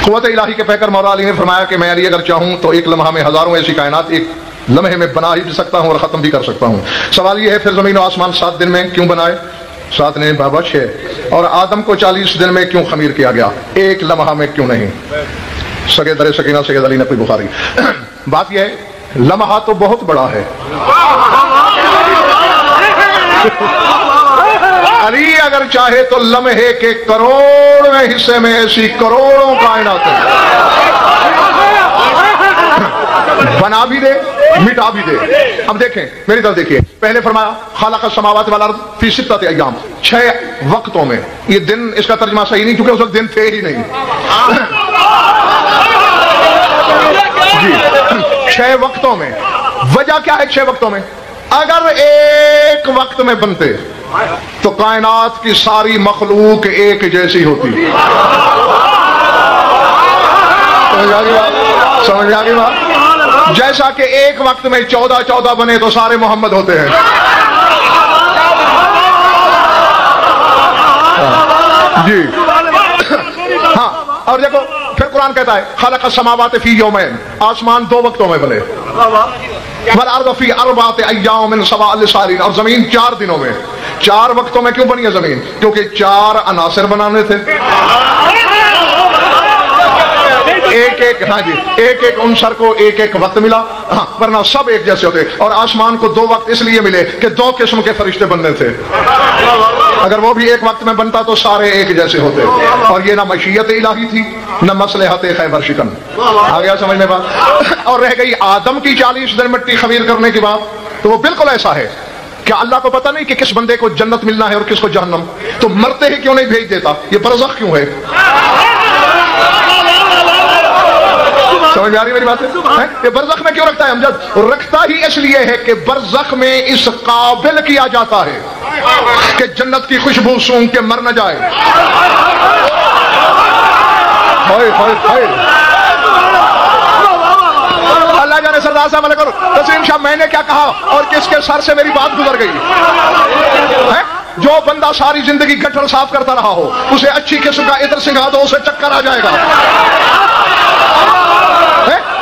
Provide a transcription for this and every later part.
قوت الہی کے پیکر مولا علی نے فرمایا کہ میں علی اگر چاہوں تو ایک لمحہ میں ہزاروں ایسی کائنات ایک لمحے میں بنا ہی بھی سکتا ہوں اور ختم بھی کر سکتا ہوں. سوال یہ ہے پھر زمین و آسمان 7 دن میں کیوں بنائے؟ 7 نہیں بابا 6. اور آدم کو 40 دن میں کیوں خمیر کیا گیا؟ ایک لمحہ میں کیوں نہیں؟ سگے در سکینہ سید علی نقوی بخاری. بات یہ ہے لمحہ تو بہت بڑا ہے. علی اگر چاہے تو لمحے کے کروڑویں حصے میں ایسی کروڑوں کائنات بنا بھی دے مٹا بھی دے. اب دیکھیں میری طرف دیکھیے. پہلے فرمایا خلق السماوات والارض فی 6 ایام، 6 وقتوں میں. یہ دن اس کا ترجمہ صحیح نہیں کیونکہ اس وقت دن تھے ہی نہیں. جی 6 وقتوں میں. وجہ کیا ہے 6 وقتوں میں؟ اگر ایک وقت میں بنتے تو کائنات کی ساری مخلوق ایک جیسی ہوتی. سمجھ آگئی بات؟ جیسا کہ ایک وقت میں 14 بنے تو سارے محمد ہوتے ہیں. جی ہاں. اور دیکھو پھر قرآن کہتا ہے خلق السماوات فی یومین، آسمان 2 وقتوں میں بنے. والارض فی 4 ایام سواء للسائلین، اور زمین 4 دنوں میں. 4 وقتوں میں کیوں بنی ہے زمین؟ کیونکہ 4 عناصر بنانے تھے. ایک ہاں جی ایک عنصر کو ایک وقت ملا. ہاں ورنہ سب ایک جیسے ہوتے. اور آسمان کو 2 وقت اس لیے ملے کہ 2 قسم کے فرشتے بننے تھے. اگر وہ بھی ایک وقت میں بنتا تو سارے ایک جیسے ہوتے. اور یہ نہ مشیت الہی تھی نہ مصلحت خیبر شکن. آ گیا سمجھ میں بات؟ اور رہ گئی آدم کی 40 دن مٹی خمیر کرنے کی بات، تو وہ بالکل ایسا ہے. کیا اللہ کو پتہ نہیں کہ کس بندے کو جنت ملنا ہے اور کس کو جہنم؟ تو مرتے ہی کیوں نہیں بھیج دیتا؟ یہ برزخ کیوں ہے؟ سمجھ میں آ رہی میری بات ہے؟ یہ برزخ میں کیوں رکھتا ہے امجد؟ رکھتا ہی اس لیے ہے کہ برزخ میں اس قابل کیا جاتا ہے کہ جنت کی خوشبو سونگ کے مر نہ جائے. اللہ جانے سردار صاحب علیہ تسلیم شاہ میں نے کیا کہا اور کس کے سر سے میری بات گزر گئی. جو بندہ ساری زندگی گٹر صاف کرتا رہا ہو اسے اچھی قسم کا عطر سنگھا دو اسے چکر آ جائے گا.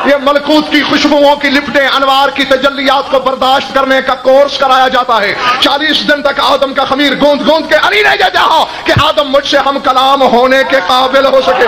یہ ملکوت کی خوشبوؤں کی لپٹیں انوار کی تجلیات کو برداشت کرنے کا کورس کرایا جاتا ہے. 40 دن تک آدم کا خمیر گوند گوند کے علی نے چاہا کہ آدم مجھ سے ہم کلام ہونے کے قابل ہو سکے.